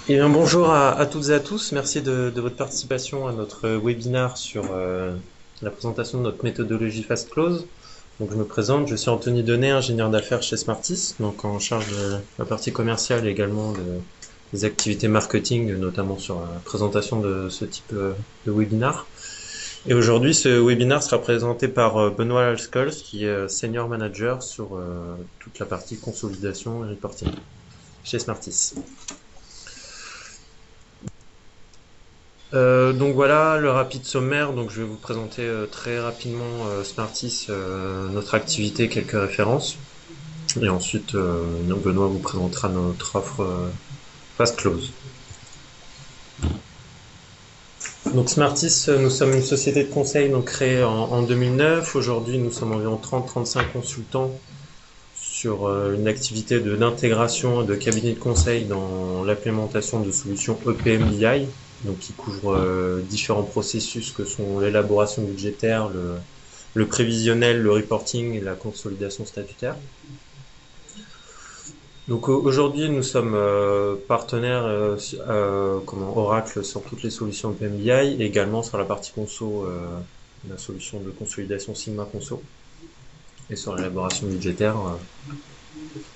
Eh bien, bonjour à toutes et à tous. Merci de votre participation à notre webinaire sur la présentation de notre méthodologie Fast Close. Donc, je me présente, je suis Anthony Denet, ingénieur d'affaires chez Smartis, donc en charge de la partie commerciale et également des activités marketing, notamment sur la présentation de ce type de webinaire. Et aujourd'hui, ce webinaire sera présenté par Benoît Alscols, qui est senior manager sur toute la partie consolidation et reporting chez Smartis. Donc voilà le rapide sommaire. Donc je vais vous présenter très rapidement Smartis, notre activité, quelques références. Et ensuite, Benoît vous présentera notre offre Fast Close. Donc Smartis, nous sommes une société de conseil donc créée en 2009. Aujourd'hui, nous sommes environ 30-35 consultants sur une activité d'intégration de cabinets de conseil dans l'implémentation de solutions EPM BI, donc qui couvrent différents processus que sont l'élaboration budgétaire, le prévisionnel, le reporting et la consolidation statutaire. Donc aujourd'hui, nous sommes partenaires Oracle sur toutes les solutions EPM BI et également sur la partie conso, la solution de consolidation Sigma Conso et sur l'élaboration budgétaire,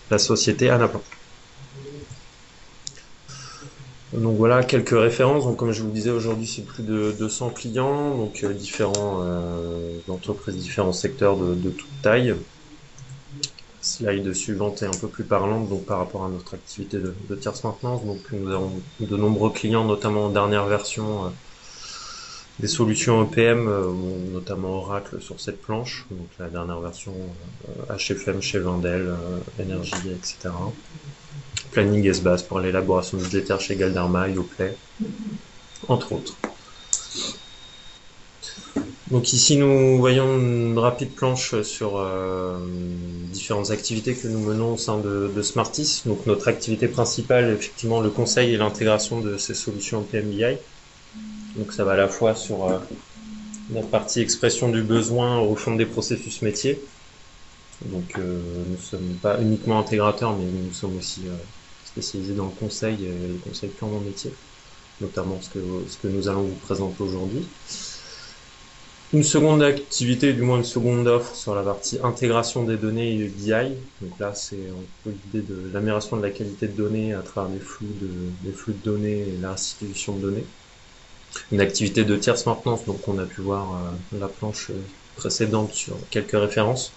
la société Anaplan. Donc voilà quelques références. Donc comme je vous le disais, aujourd'hui c'est plus de 200 clients, donc différents entreprises, différents secteurs de toute taille. Slide suivante est un peu plus parlante donc par rapport à notre activité de tierce maintenance. Donc nous avons de nombreux clients, notamment en dernière version des solutions EPM, notamment Oracle sur cette planche. Donc la dernière version HFM chez Wendel, Energy, etc. Planning S-Base pour l'élaboration budgétaire chez Galderma, Yoplait, entre autres. Donc ici nous voyons une rapide planche sur différentes activités que nous menons au sein de Smartis. Donc notre activité principale est effectivement le conseil et l'intégration de ces solutions PMBI. Donc ça va à la fois sur la partie expression du besoin au fond des processus métiers. Donc nous ne sommes pas uniquement intégrateurs, mais nous sommes aussi spécialisés dans le conseil et le conseil purement métier, notamment ce que nous allons vous présenter aujourd'hui. Une seconde activité, du moins une seconde offre sur la partie intégration des données et BI. Donc là, c'est un peu l'idée de l'amélioration de la qualité de données à travers des flux de données et la restitution de données. Une activité de tierce maintenance, donc on a pu voir la planche précédente sur quelques références.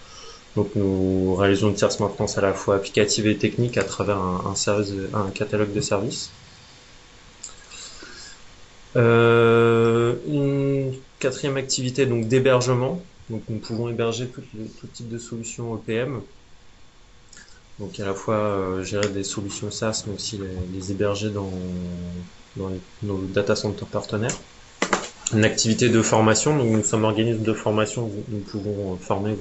Donc nous réalisons une tierce maintenance à la fois applicative et technique à travers un catalogue de services. Une quatrième activité donc d'hébergement. Donc nous pouvons héberger tout type de solutions EPM. Donc à la fois gérer des solutions SaaS, mais aussi les héberger dans nos data centers partenaires. Une activité de formation. Donc nous sommes organismes de formation. Nous pouvons former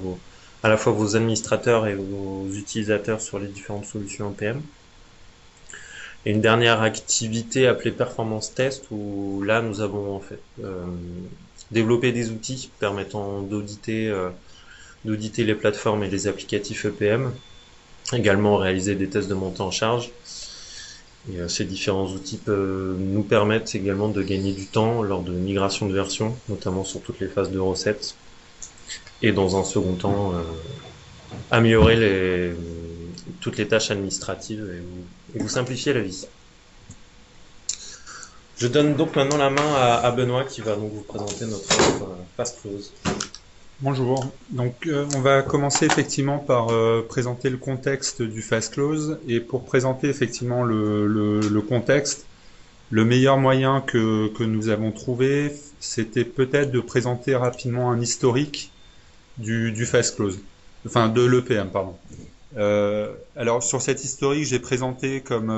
à la fois vos administrateurs et vos utilisateurs sur les différentes solutions EPM. Et une dernière activité appelée performance test où là nous avons en fait développé des outils permettant d'auditer les plateformes et les applicatifs EPM, également réaliser des tests de montée en charge. Et ces différents outils nous permettent également de gagner du temps lors de migration de version, notamment sur toutes les phases de recettes. Et dans un second temps, améliorer toutes les tâches administratives et vous simplifier la vie. Je donne donc maintenant la main à Benoît qui va donc vous présenter notre offre Fast Close. Bonjour. Donc, on va commencer effectivement par présenter le contexte du Fast Close. Et pour présenter effectivement le contexte, le meilleur moyen que nous avons trouvé, c'était peut-être de présenter rapidement un historique du Fast Close, enfin de l'EPM, pardon. Alors sur cet historique, j'ai présenté comme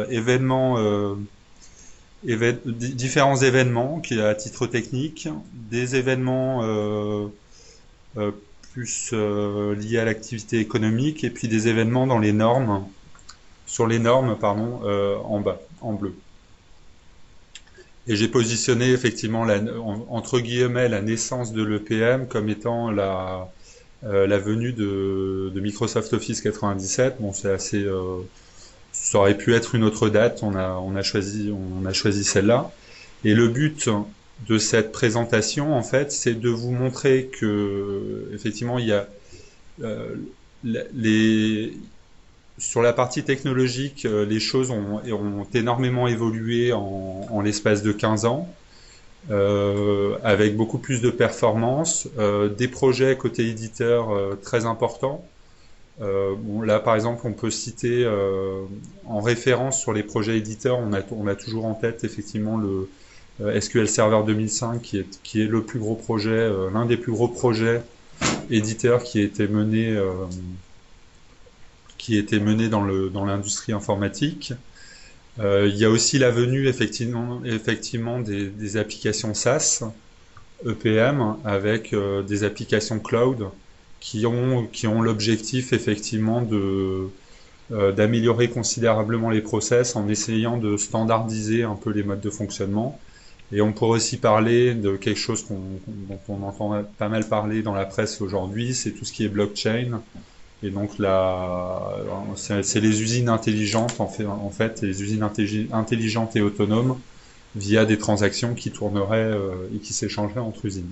événement différents événements qui à titre technique, des événements euh, plus liés à l'activité économique et puis des événements dans les normes, sur les normes pardon, en bas, en bleu. Et j'ai positionné effectivement entre guillemets la naissance de l'EPM comme étant la venue de Microsoft Office 97. Bon, Ça aurait pu être une autre date, on a choisi celle-là. Et le but de cette présentation, en fait, c'est de vous montrer que, effectivement, il y a les, sur la partie technologique, les choses ont énormément évolué en l'espace de 15 ans, avec beaucoup plus de performance, des projets côté éditeur très importants. Bon, là, par exemple, on peut citer en référence sur les projets éditeurs, on a toujours en tête effectivement le SQL Server 2005, qui est le plus gros projet, l'un des plus gros projets éditeurs qui a été mené dans l'industrie informatique. Il y a aussi la venue effectivement des applications SaaS, EPM, avec des applications cloud qui ont l'objectif effectivement d'améliorer considérablement les process en essayant de standardiser un peu les modes de fonctionnement. Et on pourrait aussi parler de quelque chose dont on entend pas mal parler dans la presse aujourd'hui, c'est tout ce qui est blockchain. Et donc c'est les usines intelligentes en fait les usines intelligentes et autonomes via des transactions qui tourneraient et qui s'échangeraient entre usines.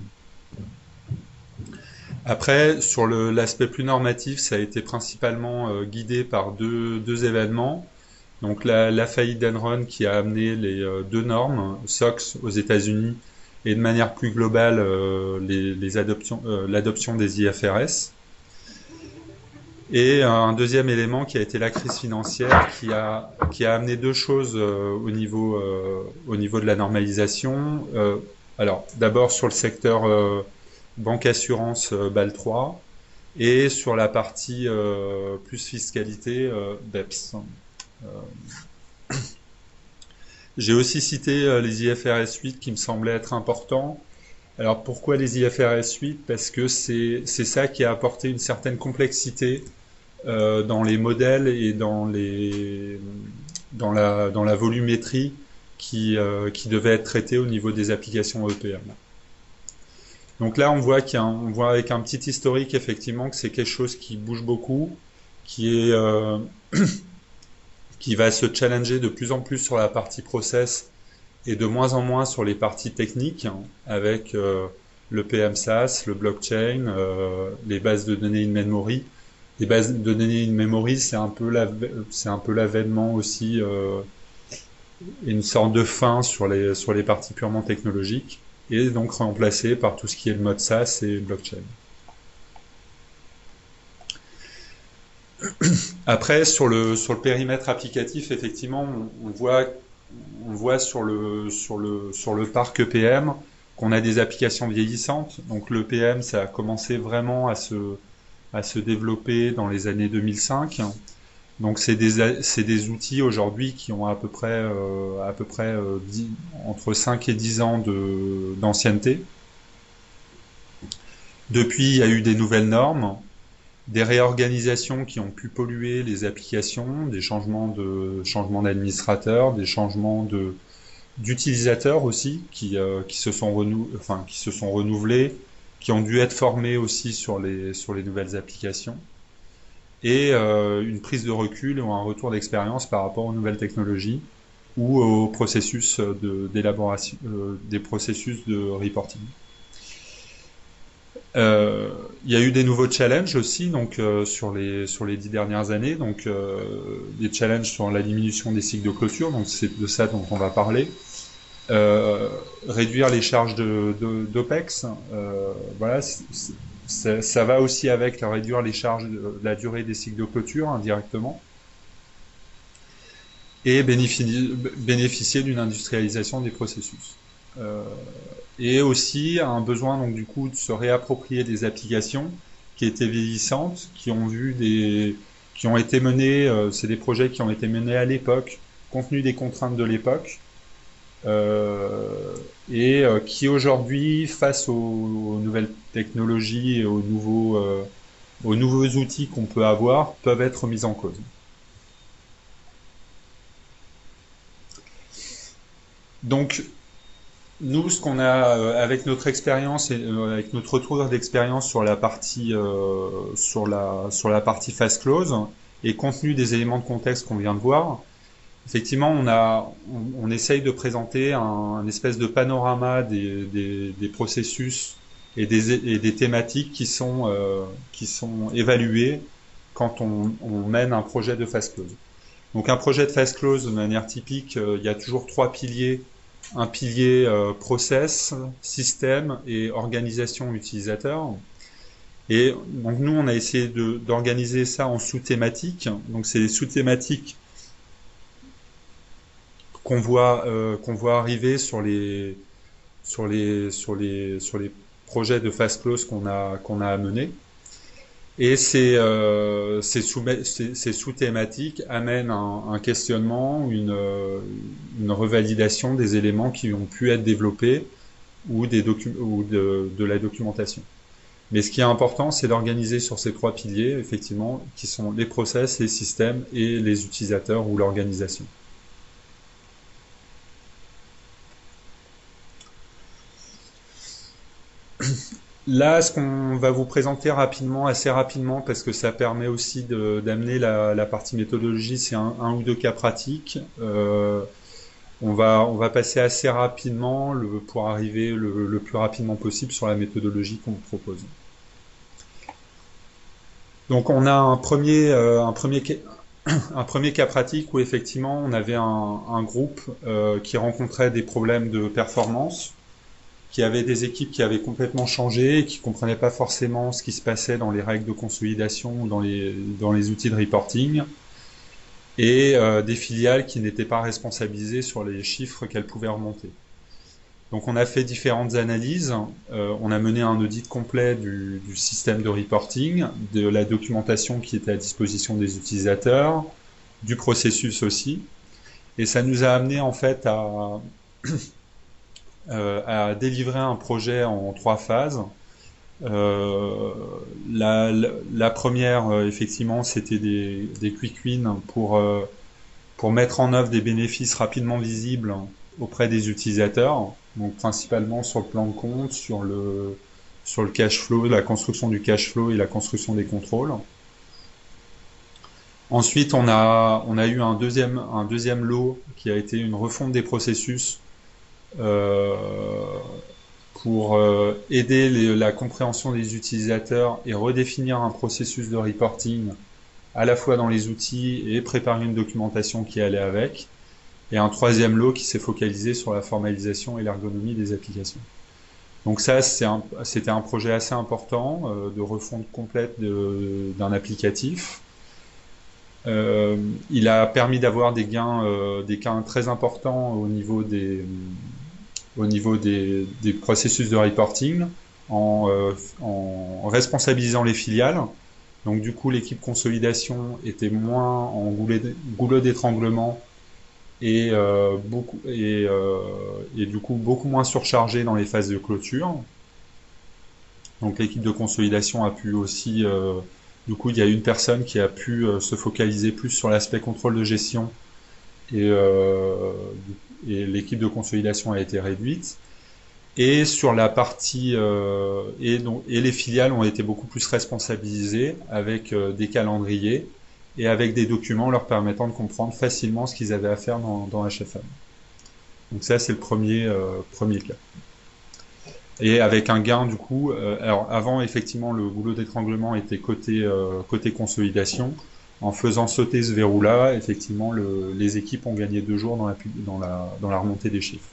Après, sur l'aspect plus normatif, ça a été principalement guidé par deux événements. Donc la faillite d'Enron qui a amené les deux normes, SOX aux États-Unis et de manière plus globale l'adoption des IFRS. Et un deuxième élément qui a été la crise financière qui a amené deux choses au niveau de la normalisation. Alors d'abord sur le secteur banque assurance BAL 3 et sur la partie plus fiscalité BEPS. J'ai aussi cité les IFRS 8 qui me semblaient être importants. Alors pourquoi les IFRS 8? Parce que c'est ça qui a apporté une certaine complexité dans les modèles et dans la volumétrie qui devait être traitée au niveau des applications EPM. Donc là, on voit avec un petit historique effectivement que c'est quelque chose qui bouge beaucoup, qui va se challenger de plus en plus sur la partie process et de moins en moins sur les parties techniques, avec le PM SaaS, le blockchain, les bases de données in-memory. Les bases de données in-memory, c'est un peu l'avènement aussi, une sorte de fin sur les parties purement technologiques, et donc remplacé par tout ce qui est le mode SaaS et blockchain. Après, sur le périmètre applicatif, effectivement, on voit sur le parc EPM qu'on a des applications vieillissantes. Donc l'EPM, ça a commencé vraiment à se développer dans les années 2005. Donc c'est des outils aujourd'hui qui ont à peu près entre 5 et 10 ans d'ancienneté. Depuis, il y a eu des nouvelles normes, des réorganisations qui ont pu polluer les applications, des changements d'administrateurs, des changements d'utilisateurs aussi qui se sont renouvelés, qui ont dû être formés aussi sur les nouvelles applications, et une prise de recul ou un retour d'expérience par rapport aux nouvelles technologies ou aux processus d'élaboration, des processus de reporting. Il y a eu des nouveaux challenges aussi donc sur les 10 dernières années, donc des challenges sur la diminution des cycles de clôture, donc c'est de ça dont on va parler. Réduire les charges d'OPEX, voilà, ça va aussi avec réduire les charges de la durée des cycles de clôture indirectement, et bénéficier d'une industrialisation des processus. Et aussi un besoin donc du coup de se réapproprier des applications qui étaient vieillissantes, qui ont été menées, c'est des projets qui ont été menés à l'époque, compte tenu des contraintes de l'époque, et qui aujourd'hui, face aux nouvelles technologies et aux nouveaux outils qu'on peut avoir, peuvent être mis en cause. Donc, nous, ce qu'on a avec notre expérience et avec notre retour d'expérience sur la partie fast close, et contenu des éléments de contexte qu'on vient de voir, effectivement, on essaye de présenter un espèce de panorama des processus et des thématiques qui sont évaluées quand on mène un projet de phase close. Donc un projet de phase close, de manière typique, il y a toujours trois piliers. Un pilier process, système et organisation utilisateur. Et donc nous, on a essayé d'organiser ça en sous-thématiques. Donc c'est les sous-thématiques qu'on voit arriver sur les projets de phase close qu'on a à mener. Et ces sous-thématiques amènent un questionnement, une revalidation des éléments qui ont pu être développés ou de la documentation. Mais ce qui est important, c'est d'organiser sur ces trois piliers, effectivement, qui sont les process, les systèmes et les utilisateurs ou l'organisation. Là, ce qu'on va vous présenter assez rapidement, parce que ça permet aussi d'amener la partie méthodologie, c'est un ou deux cas pratiques. On va passer assez rapidement pour arriver le plus rapidement possible sur la méthodologie qu'on vous propose. Donc on a un premier cas pratique où effectivement on avait un groupe qui rencontrait des problèmes de performance, qui avait des équipes qui avaient complètement changé et qui comprenaient pas forcément ce qui se passait dans les règles de consolidation ou dans les outils de reporting, et des filiales qui n'étaient pas responsabilisées sur les chiffres qu'elles pouvaient remonter. Donc on a fait différentes analyses, on a mené un audit complet du système de reporting, de la documentation qui était à disposition des utilisateurs, du processus aussi, et ça nous a amené en fait à délivrer un projet en 3 phases. La première, effectivement, c'était des quick wins pour mettre en œuvre des bénéfices rapidement visibles auprès des utilisateurs, donc principalement sur le plan de compte, sur le cash flow, la construction du cash flow et la construction des contrôles. Ensuite, on a eu un deuxième lot qui a été une refonte des processus pour aider la compréhension des utilisateurs et redéfinir un processus de reporting à la fois dans les outils et préparer une documentation qui allait avec. Et un troisième lot qui s'est focalisé sur la formalisation et l'ergonomie des applications. Donc ça, c'était un projet assez important de refonte complète d'un applicatif. Il a permis d'avoir des gains très importants au niveau des processus de reporting en responsabilisant les filiales. Donc du coup, l'équipe consolidation était moins en goulot d'étranglement et du coup beaucoup moins surchargée dans les phases de clôture. Donc l'équipe de consolidation a pu aussi, du coup il y a une personne qui a pu se focaliser plus sur l'aspect contrôle de gestion et l'équipe de consolidation a été réduite. Et sur la partie et les filiales ont été beaucoup plus responsabilisées avec des calendriers et avec des documents leur permettant de comprendre facilement ce qu'ils avaient à faire dans HFM. Donc ça, c'est le premier cas. Et avec un gain, du coup, alors avant, effectivement, le goulot d'étranglement était côté consolidation. En faisant sauter ce verrou-là, effectivement, les équipes ont gagné 2 jours dans la remontée des chiffres.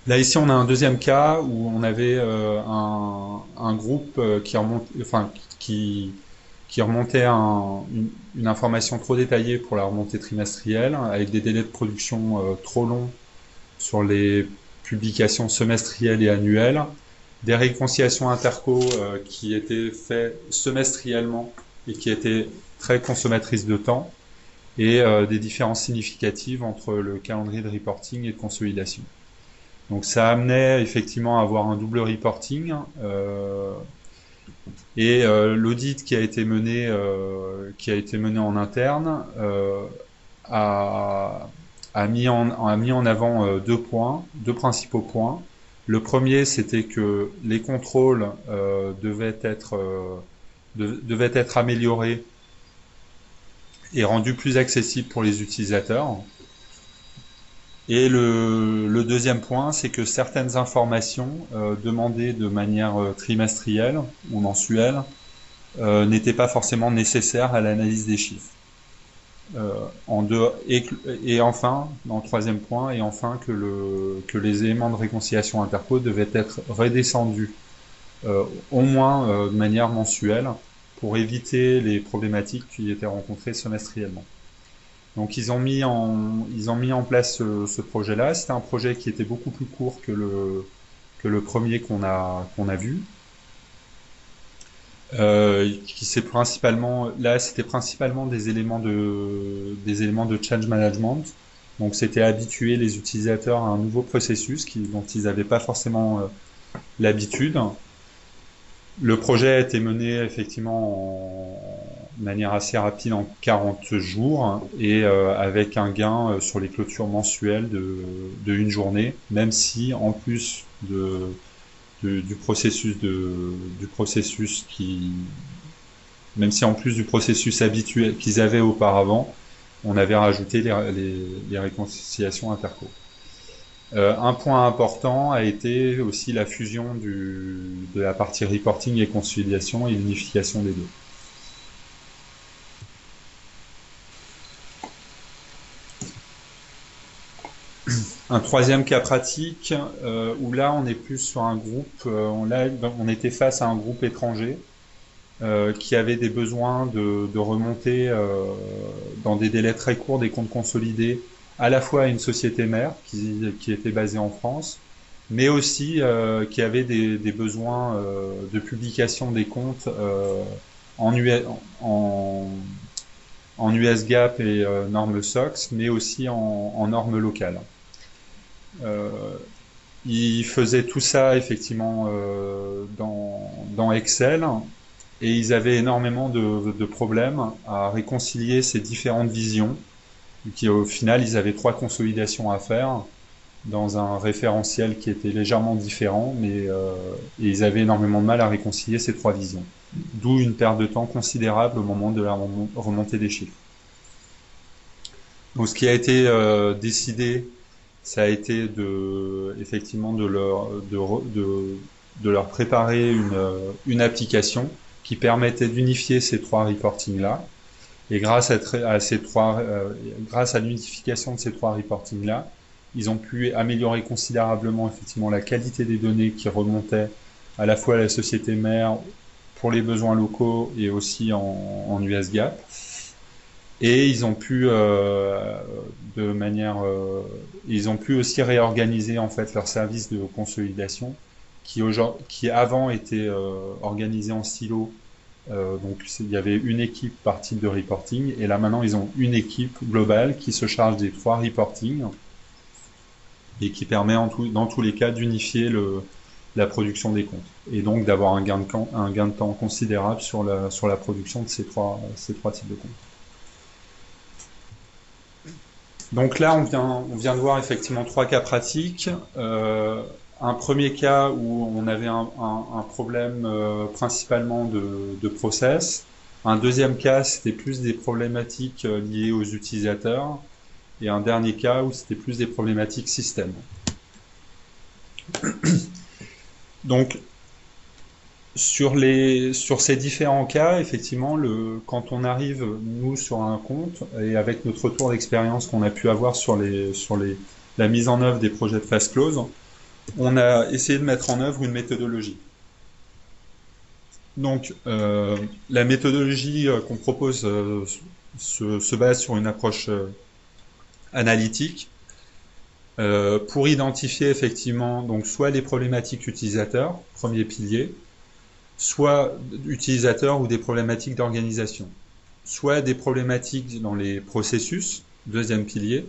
Là, ici, on a un deuxième cas où on avait un groupe qui remontait une information trop détaillée pour la remontée trimestrielle, avec des délais de production trop longs sur les publications semestrielles et annuelles, des réconciliations interco qui étaient faites semestriellement et qui étaient très consommatrices de temps, et des différences significatives entre le calendrier de reporting et de consolidation. Donc ça amenait effectivement à avoir un double reporting et l'audit qui a été mené en interne a mis en avant 2 principaux points. Le premier, c'était que les contrôles devaient être devait être amélioré et rendu plus accessible pour les utilisateurs. Et le deuxième point, c'est que certaines informations demandées de manière trimestrielle ou mensuelle n'étaient pas forcément nécessaires à l'analyse des chiffres. Et enfin, dans le troisième point, et enfin que les éléments de réconciliation interco devaient être redescendus au moins de manière mensuelle pour éviter les problématiques qui étaient rencontrées semestriellement. Donc ils ont mis en place ce projet-là. C'était un projet qui était beaucoup plus court que le premier qu'on a vu. Qui c'est principalement là, c'était principalement des éléments de change management. Donc c'était habituer les utilisateurs à un nouveau processus dont ils n'avaient pas forcément l'habitude. Le projet a été mené effectivement de manière assez rapide en 40 jours et avec un gain sur les clôtures mensuelles de une journée, même si en plus du processus même si en plus du processus habituel qu'ils avaient auparavant, on avait rajouté les réconciliations interco. Un point important a été aussi la fusion de la partie reporting et conciliation et l'unification des deux. Un troisième cas pratique où là on est plus sur un groupe, on était face à un groupe étranger qui avait des besoins de remonter dans des délais très courts des comptes consolidés à la fois à une société mère qui était basée en France, mais aussi qui avait des besoins de publication des comptes en US GAAP et normes SOX, mais aussi en normes locales. Ils faisaient tout ça effectivement dans Excel et ils avaient énormément de problèmes à réconcilier ces différentes visions. Qui au final, ils avaient 3 consolidations à faire dans un référentiel qui était légèrement différent, mais et ils avaient énormément de mal à réconcilier ces 3 visions. D'où une perte de temps considérable au moment de la remontée des chiffres. Donc ce qui a été décidé, ça a été effectivement de leur préparer une application qui permettait d'unifier ces 3 reportings-là. Et grâce à l'unification de ces 3 reportings-là, ils ont pu améliorer considérablement effectivement la qualité des données qui remontaient à la fois à la société mère pour les besoins locaux et aussi en US GAAP. Et ils ont pu ils ont pu aussi réorganiser en fait leur service de consolidation qui avant était organisé en silo. Donc il y avait une équipe par type de reporting et là maintenant ils ont une équipe globale qui se charge des 3 reportings et qui permet dans tous les cas d'unifier la production des comptes et donc d'avoir un gain de temps considérable sur la production de ces trois types de comptes. Donc là on vient de voir effectivement 3 cas pratiques. Un premier cas où on avait un problème principalement de process. Un deuxième cas, c'était plus des problématiques liées aux utilisateurs. Et un dernier cas où c'était plus des problématiques système. Donc, sur ces différents cas, effectivement, quand on arrive, nous, sur un compte, et avec notre retour d'expérience qu'on a pu avoir sur la mise en œuvre des projets de phase close, on a essayé de mettre en œuvre une méthodologie. Donc, la méthodologie qu'on propose se base sur une approche analytique pour identifier effectivement donc soit les problématiques utilisateurs, premier pilier, soit utilisateurs ou des problématiques d'organisation, soit des problématiques dans les processus, deuxième pilier,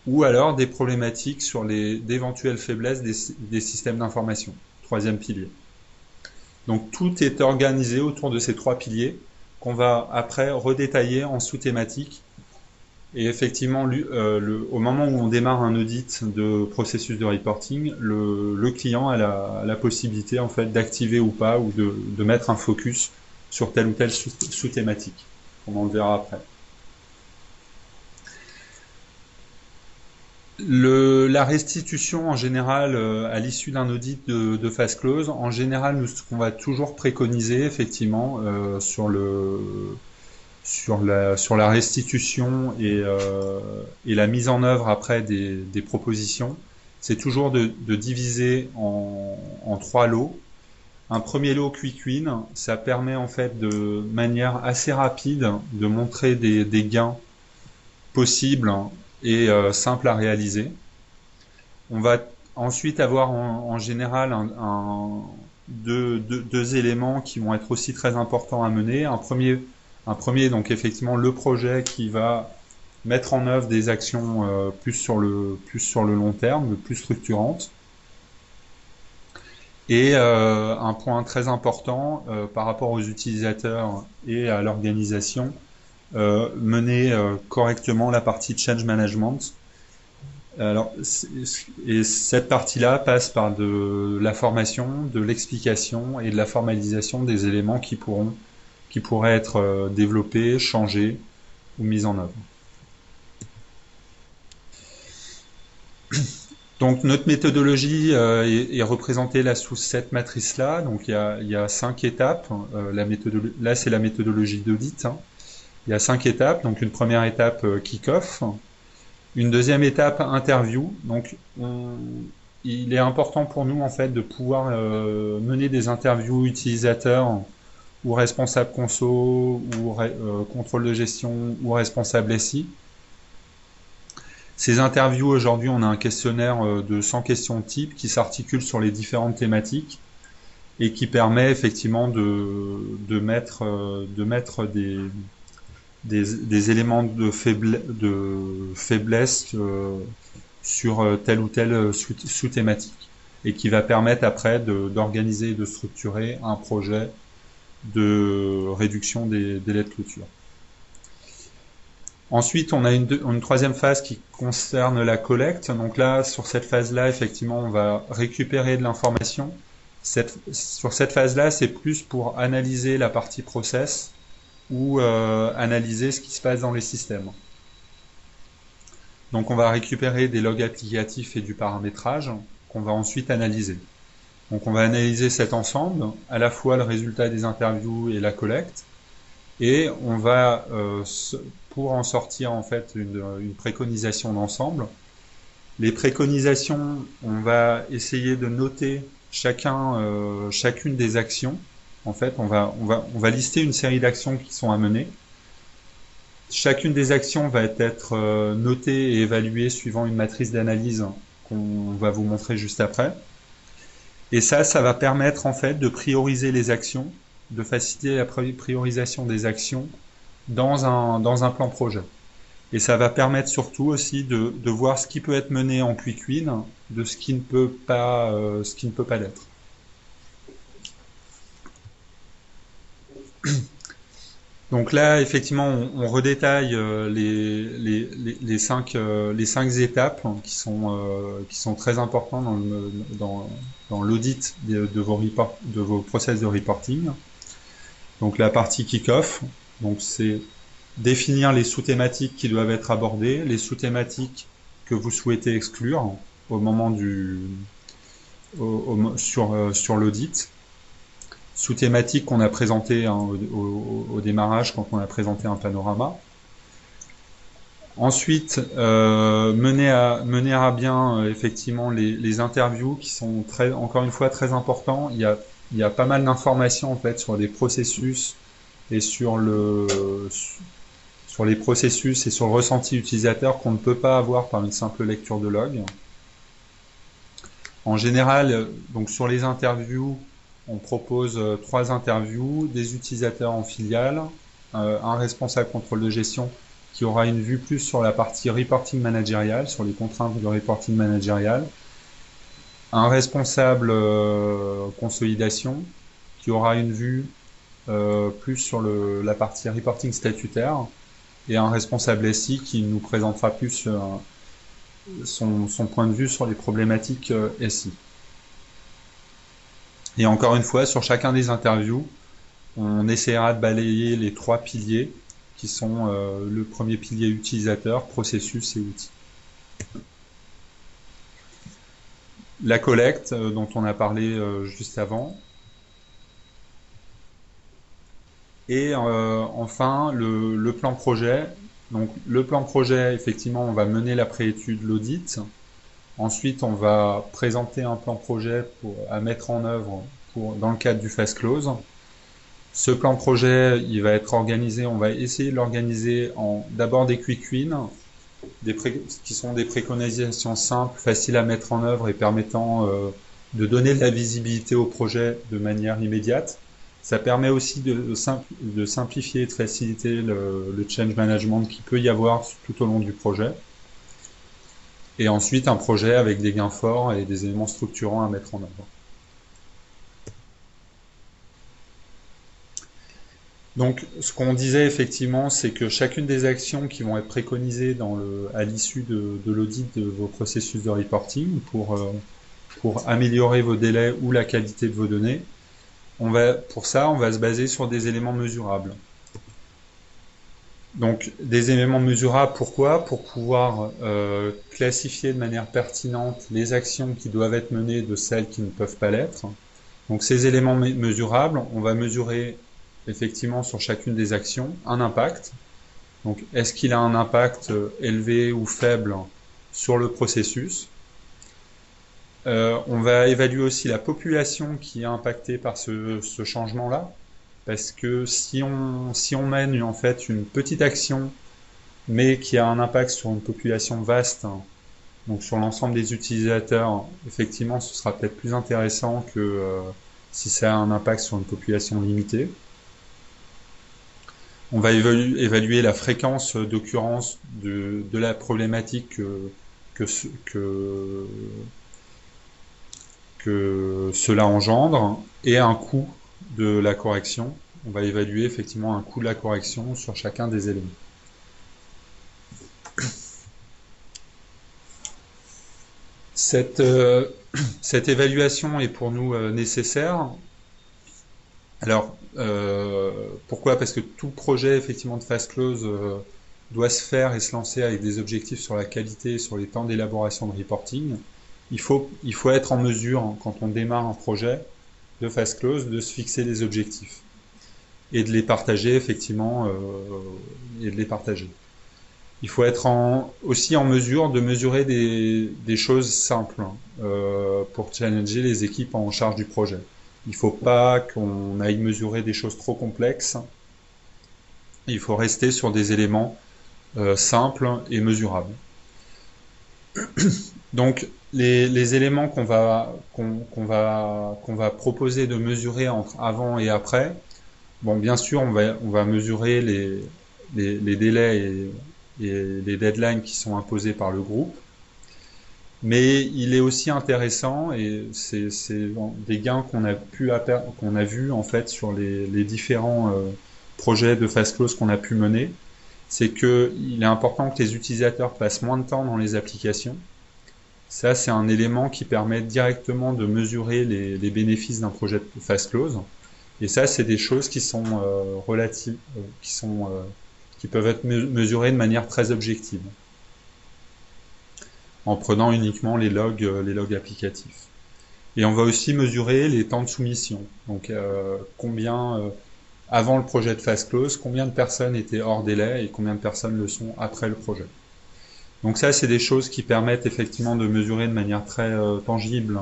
ou alors des problématiques sur d'éventuelles faiblesses des systèmes d'information, troisième pilier. Donc tout est organisé autour de ces 3 piliers qu'on va après redétailler en sous-thématiques. Et effectivement, au moment où on démarre un audit de processus de reporting, le client a la possibilité en fait d'activer ou pas ou de mettre un focus sur telle ou telle sous-thématique. On en le verra après. La restitution en général à l'issue d'un audit de phase close, en général, nous, ce qu'on va toujours préconiser effectivement sur la restitution et la mise en œuvre après des propositions, c'est toujours de diviser en 3 lots. Un premier lot quick win, ça permet en fait de manière assez rapide de montrer des gains possibles et simples à réaliser. On va ensuite avoir en général deux éléments qui vont être aussi très importants à mener. Un premier, donc effectivement le projet qui va mettre en œuvre des actions plus sur le long terme, plus structurantes. Et un point très important par rapport aux utilisateurs et à l'organisation, mener correctement la partie change management. Alors, et cette partie-là passe par de la formation, de l'explication et de la formalisation des éléments qui pourraient être développés, changés ou mis en œuvre. Donc notre méthodologie est représentée là sous cette matrice-là. Donc il y a 5 étapes. Là c'est la méthodologie d'audit. Il y a 5 étapes. Donc une première étape kick-off, une deuxième étape interview. Donc il est important pour nous en fait de pouvoir mener des interviews utilisateurs ou responsables conso ou contrôle de gestion ou responsable SI. Ces interviews, aujourd'hui, on a un questionnaire de 100 questions type qui s'articule sur les différentes thématiques et qui permet effectivement de mettre des éléments de faiblesse sur telle ou telle sous-thématique et qui va permettre après d'organiser et de structurer un projet de réduction des délais de clôture. Ensuite, on a une troisième phase qui concerne la collecte. Donc là, sur cette phase-là, effectivement, on va récupérer de l'information. Sur cette phase-là, c'est plus pour analyser la partie process ou analyser ce qui se passe dans les systèmes. Donc on va récupérer des logs applicatifs et du paramétrage qu'on va ensuite analyser. Donc on va analyser cet ensemble, à la fois le résultat des interviews et la collecte, et on va pour en sortir en fait une préconisation d'ensemble. Les préconisations, on va essayer de noter chacune des actions. En fait, on va lister une série d'actions qui sont à mener. Chacune des actions va être notée et évaluée suivant une matrice d'analyse qu'on va vous montrer juste après. Et ça va permettre en fait de prioriser les actions, de faciliter la priorisation des actions dans un plan projet. Et ça va permettre surtout aussi de voir ce qui peut être mené en quick win, de ce qui ne peut pas l'être. Donc là, effectivement, on redétaille les cinq étapes qui sont très importantes dans l'audit de vos process de reporting. Donc la partie kick-off, donc c'est définir les sous-thématiques qui doivent être abordées, les sous-thématiques que vous souhaitez exclure au moment sur l'audit. Sous-thématiques qu'on a présentées au démarrage quand on a présenté un panorama. Ensuite, mener à bien effectivement les interviews qui sont encore une fois très importants. Il y a pas mal d'informations en fait sur les processus et sur les processus et sur le ressenti utilisateur qu'on ne peut pas avoir par une simple lecture de log. En général, donc sur les interviews, on propose 3 interviews, des utilisateurs en filiale, un responsable contrôle de gestion qui aura une vue plus sur la partie reporting managérial, sur les contraintes de reporting managérial, un responsable consolidation qui aura une vue plus sur la partie reporting statutaire, et un responsable SI qui nous présentera plus son point de vue sur les problématiques SI. Et encore une fois, sur chacun des interviews, on essaiera de balayer les 3 piliers qui sont le premier pilier utilisateur, processus et outils. La collecte dont on a parlé juste avant. Et enfin, le plan projet. Donc le plan projet, effectivement, on va mener la préétude, l'audit. Ensuite, on va présenter un plan projet à mettre en œuvre dans le cadre du phase close. Ce plan projet, il va être organisé, on va essayer de l'organiser en d'abord des quick wins, qui sont des préconisations simples, faciles à mettre en œuvre et permettant de donner de la visibilité au projet de manière immédiate. Ça permet aussi de simplifier et de faciliter le change management qu'il peut y avoir tout au long du projet. Et ensuite, un projet avec des gains forts et des éléments structurants à mettre en œuvre. Donc, ce qu'on disait effectivement, c'est que chacune des actions qui vont être préconisées à l'issue de l'audit de vos processus de reporting pour améliorer vos délais ou la qualité de vos données, pour ça, on va se baser sur des éléments mesurables. Donc, des éléments mesurables, pourquoi? Pour pouvoir classifier de manière pertinente les actions qui doivent être menées de celles qui ne peuvent pas l'être. Donc, ces éléments mesurables, on va mesurer effectivement sur chacune des actions un impact. Donc, est-ce qu'il a un impact élevé ou faible sur le processus? On va évaluer aussi la population qui est impactée par ce changement-là, parce que si on mène en fait une petite action, mais qui a un impact sur une population vaste, donc sur l'ensemble des utilisateurs, effectivement, ce sera peut-être plus intéressant que si ça a un impact sur une population limitée. On va évaluer la fréquence d'occurrence de la problématique que cela engendre et un coût de la correction. On va évaluer effectivement un coût de la correction sur chacun des éléments. Cette évaluation est pour nous nécessaire. Alors, pourquoi? Parce que tout projet effectivement de phase close doit se faire et se lancer avec des objectifs sur la qualité et sur les temps d'élaboration de reporting. Il faut être en mesure, quand on démarre un projet de phase close, de se fixer des objectifs et de les partager effectivement Il faut être aussi en mesure de mesurer des choses simples pour challenger les équipes en charge du projet. Il ne faut pas qu'on aille mesurer des choses trop complexes. Il faut rester sur des éléments simples et mesurables. Donc, les éléments qu'on va proposer de mesurer entre avant et après, bon, bien sûr, on va mesurer les délais et les deadlines qui sont imposés par le groupe. Mais il est aussi intéressant, et c'est des gains qu'on a vu en fait sur les différents projets de phase close qu'on a pu mener, c'est qu'il est important que les utilisateurs passent moins de temps dans les applications. Ça, c'est un élément qui permet directement de mesurer les bénéfices d'un projet de phase close. Et ça, c'est des choses qui sont relatives, qui peuvent être mesurées de manière très objective, en prenant uniquement les logs applicatifs. Et on va aussi mesurer les temps de soumission. Donc, avant le projet de phase close, combien de personnes étaient hors délai et combien de personnes le sont après le projet. Donc ça, c'est des choses qui permettent effectivement de mesurer de manière très tangible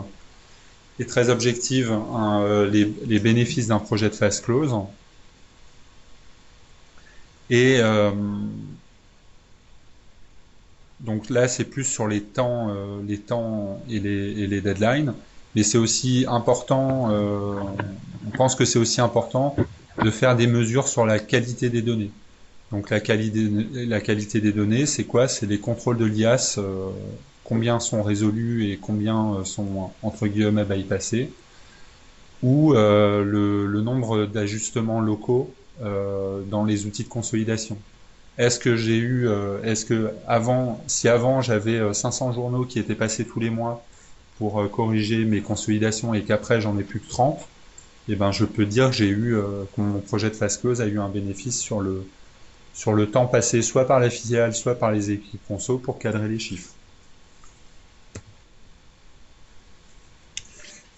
et très objective les bénéfices d'un projet de phase close. Et donc là, c'est plus sur les temps et les deadlines, mais c'est aussi important. On pense que c'est aussi important de faire des mesures sur la qualité des données. Donc la qualité des données, c'est quoi? C'est les contrôles de l'IaaS, combien sont résolus et combien sont entre guillemets bypassés, ou le nombre d'ajustements locaux dans les outils de consolidation. Si avant j'avais 500 journaux qui étaient passés tous les mois pour corriger mes consolidations et qu'après j'en ai plus que 30, et ben je peux dire que que mon projet de fast close a eu un bénéfice sur le temps passé soit par la filiale, soit par les équipes conso pour cadrer les chiffres.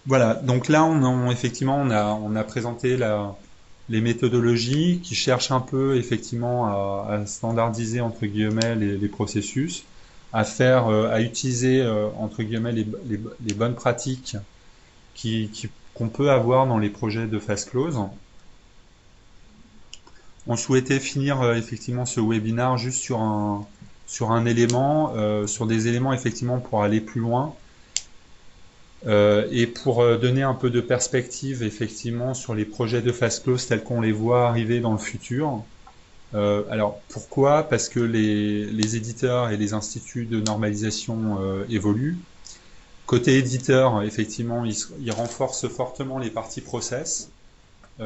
Voilà, donc là effectivement on a présenté les méthodologies qui cherchent un peu effectivement à standardiser entre guillemets les processus, à utiliser entre guillemets les bonnes pratiques qu'on peut avoir dans les projets de fast close. On souhaitait finir effectivement ce webinaire juste sur un élément, sur des éléments effectivement pour aller plus loin. Et pour donner un peu de perspective effectivement sur les projets de fast close tels qu'on les voit arriver dans le futur. Alors pourquoi? Parce que les éditeurs et les instituts de normalisation évoluent. Côté éditeur, effectivement, ils renforcent fortement les parties process, pour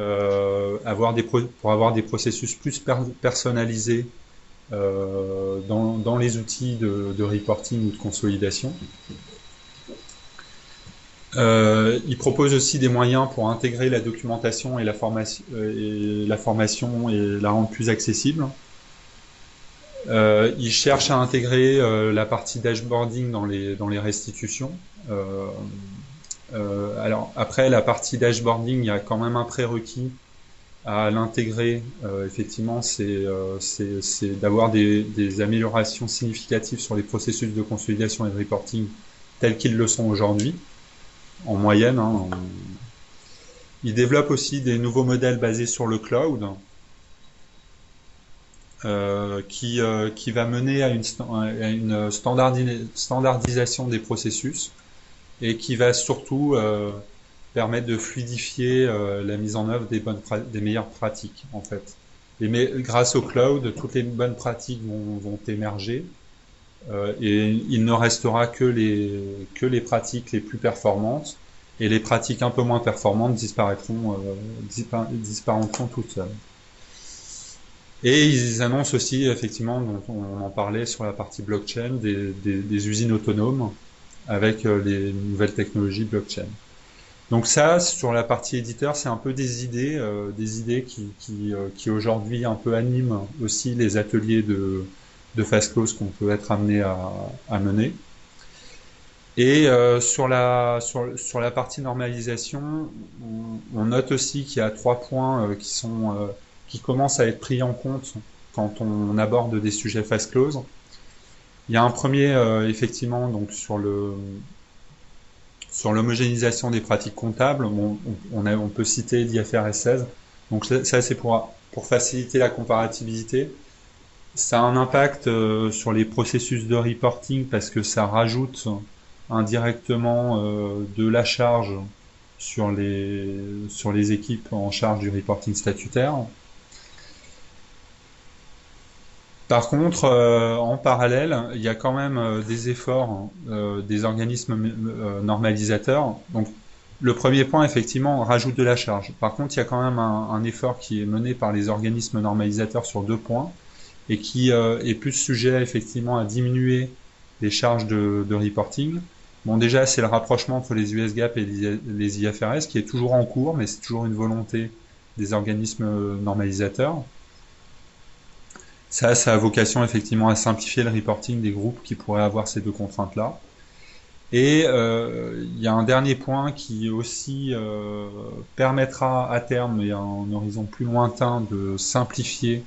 avoir des processus plus personnalisés dans les outils de reporting ou de consolidation. Il propose aussi des moyens pour intégrer la documentation et la formation et la rendre plus accessible. Il cherche à intégrer la partie dashboarding dans les restitutions. Alors après la partie dashboarding, il y a quand même un prérequis à l'intégrer. Effectivement, c'est d'avoir des améliorations significatives sur les processus de consolidation et de reporting tels qu'ils le sont aujourd'hui. En moyenne. Il développe aussi des nouveaux modèles basés sur le cloud qui va mener à une standardisation des processus et qui va surtout permettre de fluidifier la mise en œuvre des meilleures pratiques en fait. Grâce au cloud, toutes les bonnes pratiques vont émerger. Et il ne restera que les pratiques les plus performantes et les pratiques un peu moins performantes disparaîtront toutes seules. Et ils annoncent aussi, effectivement, dont on en parlait sur la partie blockchain, des usines autonomes avec les nouvelles technologies blockchain. Donc ça, sur la partie éditeur, c'est un peu des idées qui aujourd'hui un peu animent aussi les ateliers de fast close qu'on peut être amené à mener. Et sur la partie normalisation, on note aussi qu'il y a 3 points qui commencent à être pris en compte quand on aborde des sujets fast close. Il y a un premier effectivement donc sur l'homogénéisation des pratiques comptables. On peut citer l'IFRS 16. Donc ça c'est pour faciliter la comparativité. Ça a un impact sur les processus de reporting parce que ça rajoute indirectement de la charge sur les équipes en charge du reporting statutaire. Par contre, en parallèle, il y a quand même des efforts des organismes normalisateurs. Donc, le premier point, effectivement, rajoute de la charge. Par contre, il y a quand même un effort qui est mené par les organismes normalisateurs sur 2 points et qui est plus sujet effectivement à diminuer les charges de reporting. Bon, déjà, c'est le rapprochement entre les US GAAP et les IFRS qui est toujours en cours, mais c'est toujours une volonté des organismes normalisateurs. Ça a vocation effectivement à simplifier le reporting des groupes qui pourraient avoir ces 2 contraintes-là. Et il y a un dernier point qui aussi permettra à terme et à un horizon plus lointain de simplifier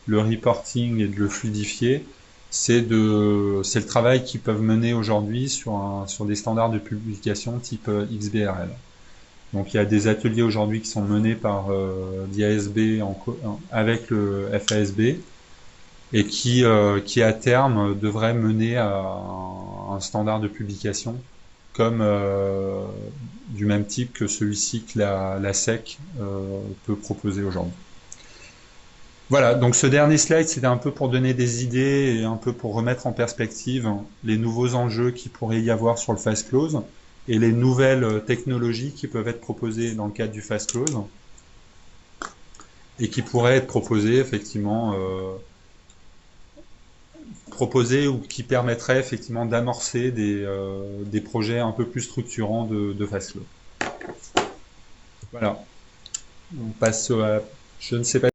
le reporting et de le fluidifier, c'est le travail qu'ils peuvent mener aujourd'hui sur des standards de publication type XBRL. Donc il y a des ateliers aujourd'hui qui sont menés par l'IASB avec le FASB et qui à terme devraient mener à un standard de publication comme du même type que celui-ci que la SEC peut proposer aujourd'hui. Voilà, donc ce dernier slide, c'était un peu pour donner des idées et un peu pour remettre en perspective les nouveaux enjeux qu'il pourrait y avoir sur le fast close et les nouvelles technologies qui peuvent être proposées dans le cadre du fast close et qui pourraient être proposées effectivement ou qui permettraient effectivement d'amorcer des projets un peu plus structurants de fast close. Voilà. On passe à, je ne sais pas